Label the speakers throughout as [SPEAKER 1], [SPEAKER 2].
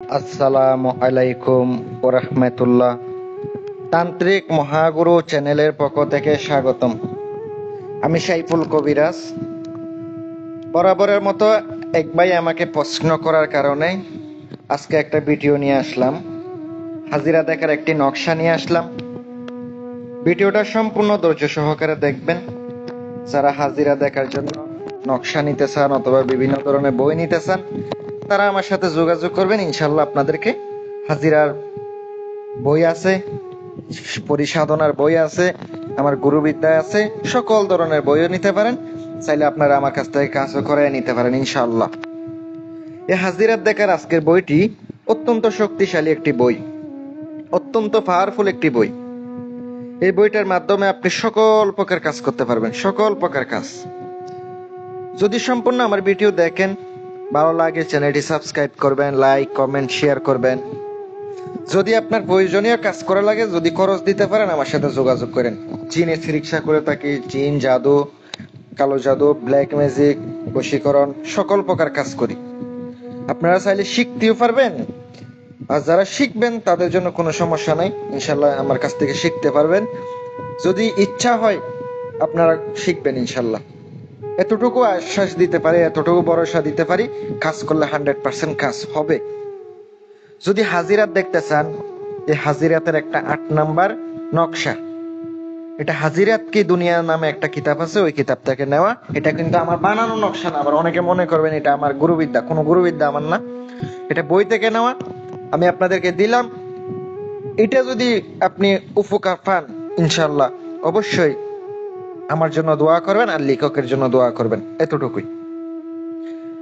[SPEAKER 1] আসসালামু আলাইকুম ওরহমতুল্লাহ। তান্ত্রিক মহাগুরু চ্যানেলের পক্ষ থেকে স্বাগতম। আমি সাইফুল কবিরাজ। বরাবরের মতো এক ভাই আমাকে প্রশ্ন করার কারণে আজকে একটা ভিডিও নিয়ে আসলাম। হাজিরা দেখার একটি নকশা নিয়ে আসলাম। ভিডিওটা সম্পূর্ণ ধৈর্য সহকারে দেখবেন। যারা হাজিরা দেখার জন্য নকশা নিতে চান অথবা বিভিন্ন ধরনের বই নিতে চান, তারা আমার সাথে যোগাযোগ করবেন। ইনশাল্লাহ আপনাদেরকে হাজিরার বই আছে, পরিসাধনার বই আছে, আমার গুরুবিদ্যা আছে, সকল ধরনের বইও নিতে পারেন। চাইলে আপনারা আমার কাছ থেকে কাজও করে নিতে পারেন ইনশাআল্লাহ। এই হাজিরাত দেখার আজকের বইটি অত্যন্ত শক্তিশালী একটি বই, অত্যন্ত পাওয়ারফুল একটি বই। এই বইটার মাধ্যমে আপনি সকল প্রকার কাজ করতে পারবেন, সকল প্রকার কাজ। যদি সম্পূর্ণ আমার ভিডিও দেখেন, ভালো লাগে চ্যানেলটি সাবস্ক্রাইব করবেন, লাইক কমেন্ট শেয়ার করবেন। যদি আপনার প্রয়োজনীয় কাজ করা লাগে, যদি খরচ দিতে পারেন, আমার সাথে যোগাযোগ করেন। জিনের চিকিৎসা করে থাকি, জিন, জাদু, কালো জাদু, ব্ল্যাক ম্যাজিক, বশীকরণ, সকল প্রকার কাজ করি। আপনারা চাইলে শিখতেও পারবেন, আর যারা শিখবেন তাদের জন্য কোনো সমস্যা নাই। ইনশাল্লাহ আমার কাছ থেকে শিখতে পারবেন। যদি ইচ্ছা হয় আপনারা শিখবেন ইনশাল্লাহ। এতটুকু আশ্বাস দিতে পারি, এতটুকু ভরসা দিতে পারি, কাজ করলে 100% কাজ হবে। যদি হাজিরাত দেখতে চান, এই হাজিরাতের একটা 8 নাম্বার নকশা, এটা হাজিরাত কি দুনিয়া নামে একটা কিতাব আছে, ওই কিতাব থেকে নেওয়া। এটা কিন্তু আমার বানানো নকশা না। আবার অনেকে মনে করবেন এটা আমার গুরুবিদ্যা, কোনো গুরুবিদ্যা আমার না, এটা বই থেকে নেওয়া। আমি আপনাদেরকে দিলাম। এটা যদি আপনি উপকার পান, ইনশাল্লাহ অবশ্যই আমার জন্য দোয়া করবেন আর লেখকের জন্য দোয়া করবেন, এতটুকুই।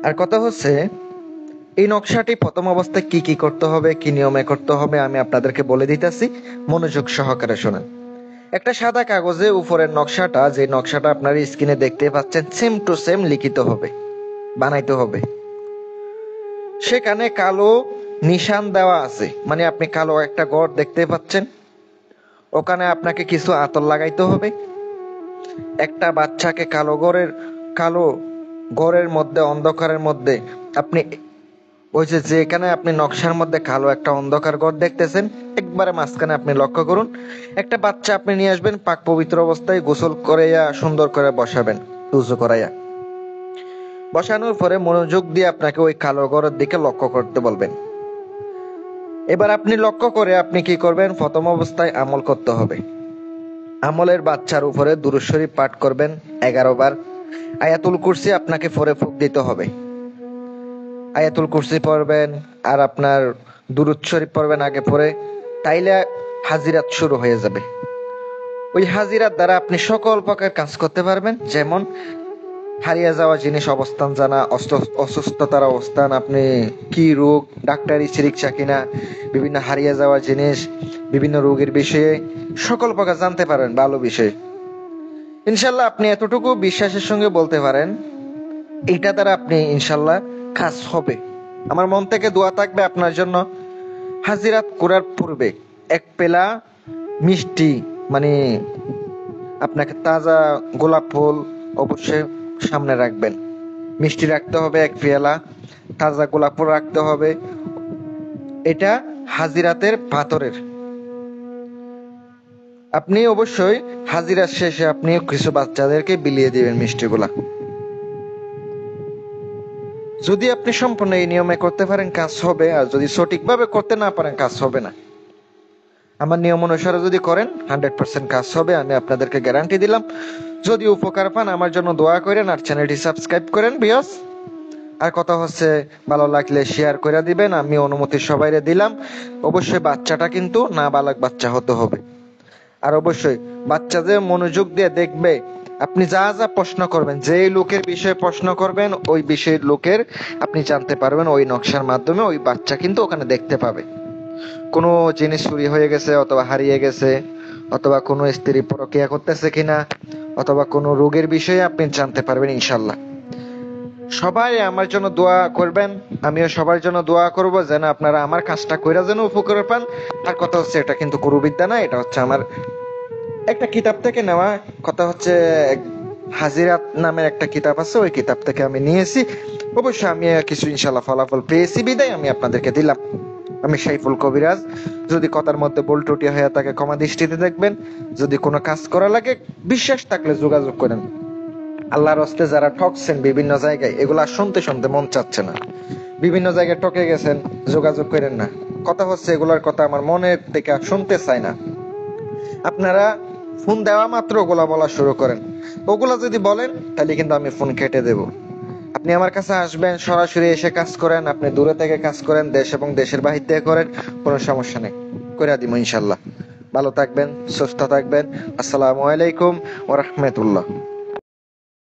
[SPEAKER 1] আর কথা হচ্ছে, এই নকশাটি প্রথম অবস্থায় কি কি করতে হবে, কি নিয়মে করতে হবে, আমি আপনাদেরকে বলে দিতেছি, মনোযোগ সহকারে শোনেন। একটা সাদা কাগজে উপরের নকশাটা, যে নকশাটা আপনার স্ক্রিনে দেখতে পাচ্ছেন, সেম টু সেম লিখিত হবে, বানাইতে হবে। সেখানে কালো নিশান দেওয়া আছে, মানে আপনি কালো একটা গড় দেখতে পাচ্ছেন, ওখানে আপনাকে কিছু আতর লাগাইতে হবে। একটা বাচ্চাকে কালো গড়ের মধ্যে, অন্ধকারের মধ্যে আপনি ওই যে যেখানে আপনি নকশার মধ্যে কালো একটা অন্ধকার ঘর দেখতেছেন, একবারে মাঝখানে আপনি লক্ষ্য করুন, একটা বাচ্চা আপনি নিয়ে আসবেন, পাক পবিত্র অবস্থায় গোসল করাইয়া সুন্দর করে বসাবেন, উজু করাইয়া। বসানোর পরে মনোযোগ দিয়ে আপনাকে ওই কালো ঘরের দিকে লক্ষ্য করতে বলবেন। এবার আপনি লক্ষ্য করে আপনি কি করবেন, প্রথম অবস্থায় আমল করতে হবে। আমলের বাচ্চার উপরে দুরূদ শরীফ পাঠ করবেন 11 বার। আয়াতুল কুরসি আপনাকে পরে ফুঁক দিতে হবে। আয়াতুল কুরসি পড়বেন আর আপনার দুরূদ শরীফ পড়বেন আগে পরে, তাইলে হাজিরাত শুরু হয়ে যাবে। ওই হাজিরাত দ্বারা আপনি সকল প্রকার কাজ করতে পারবেন। যেমন হারিয়ে যাওয়া জিনিস অবস্থান জানা, অসুস্থতার অবস্থান, আপনি কি রোগ, ডাক্তারি চিকিৎসা কিনা, বিভিন্ন হারিয়ে যাওয়া জিনিস, বিভিন্ন রোগের বিষয়ে সকল প্রকার জানতে পারেন, ভালো বিষয়। ইনশাল্লাহ আপনি এতটুকু বিশ্বাসের সঙ্গে বলতে পারেন, এইটা দ্বারা আপনি ইনশাল্লাহ কাজ হবে। আমার মন থেকে দোয়া থাকবে আপনার জন্য। হাজিরাত করার পূর্বে 1 পেলা মিষ্টি, মানে আপনাকে তাজা গোলাপ ফুল অবশ্যই সামনে রাখবেন। মিষ্টি রাখতে হবে 1 পেয়ালা, তাজা গোলাপ ফুল রাখতে হবে। এটা হাজিরাতের পাথরের। আপনি অবশ্যই হাজিরাত শেষে আপনি কিছু বাচ্চাদেরকে বিলিয়ে দিবেন মিষ্টিগুলা। যদি আপনি সম্পূর্ণ এই নিয়মে করতে পারেন, কাজ হবে। আর যদি সঠিকভাবে করতে না পারেন, কাজ হবে না। আমার নিয়ম অনুসারে যদি করেন, 100% কাজ হবে, আমি আপনাদেরকে গ্যারান্টি দিলাম। যদি উপকার পান, আমার জন্য দোয়া করেন আর চ্যানেলটি সাবস্ক্রাইব করেন বিয়স। আর কথা হচ্ছে, ভালো লাগলে শেয়ার করে দিবেন, আমি অনুমতি সবাইরে দিলাম। অবশ্যই বাচ্চাটা কিন্তু নাবালক বাচ্চা হতে হবে। আর অবশ্যই বাচ্চা যে মনোযোগ দিয়ে দেখবে, আপনি যা যা প্রশ্ন করবেন, যে লোকের বিষয়ে প্রশ্ন করবেন, ওই বিষয়ের লোকের আপনি জানতে পারবেন ওই নকশার মাধ্যমে। ওই বাচ্চা কিন্তু ওখানে দেখতে পাবে কোনো জিনিস চুরি হয়ে গেছে অথবা হারিয়ে গেছে, অথবা কোনো স্ত্রী পরকীয়া করতেছে কিনা, অথবা কোনো রোগের বিষয়ে আপনি জানতে পারবেন ইনশাল্লাহ। সবাই আমার জন্য দোয়া করবেন, আমিও সবার জন্য দোয়া করব, যেন আপনারা আমার কাজটা কইরা যেন উপকার পান। আর কথা হচ্ছে, এটা কিন্তু গুরুবিদ্যা না, এটা হচ্ছে আমার একটা কিতাব থেকে নেওয়া। কথা হচ্ছে, হাজিরাত নামের একটা কিতাব আছে, ওই কিতাব থেকে আমি নিয়েছি। অবশ্যই আমি কিছু ইনশাল্লাহ ফলাফল পেয়েছি বিদায় আমি আপনাদেরকে দিলাম। আমি সাইফুল কবিরাজ। যদি কথার মধ্যে ভুল ত্রুটি হয়ে থাকে ক্ষমা দৃষ্টিতে দেখবেন। যদি কোনো কাজ করা লাগে বিশ্বাস থাকলে যোগাযোগ করেন। আল্লাহর হস্তে যারা ঠকছেন বিভিন্ন জায়গায়, এগুলা শুনতে শুনতে মন চাচ্ছে না। বিভিন্ন জায়গায় ঠকে গেছেন, যোগাযোগ করেন না। কথা হচ্ছে এগুলার কথা আমার মনের থেকে শুনতে চাই না। আপনারা ফোন দেওয়া মাত্র ওগুলা বলা শুরু করেন। ওগুলা যদি বলেন তাহলে কিন্তু আমি ফোন কেটে দেব। আপনি আমার কাছে আসবেন, সরাসরি এসে কাজ করেন, আপনি দূরে থেকে কাজ করেন, দেশ এবং দেশের বাহির থেকে করেন, কোনো সমস্যা নেই, করে দিব ইনশাল্লাহ। ভালো থাকবেন, সুস্থ থাকবেন। আসসালামু আলাইকুম ওয়া রাহমাতুল্লাহ।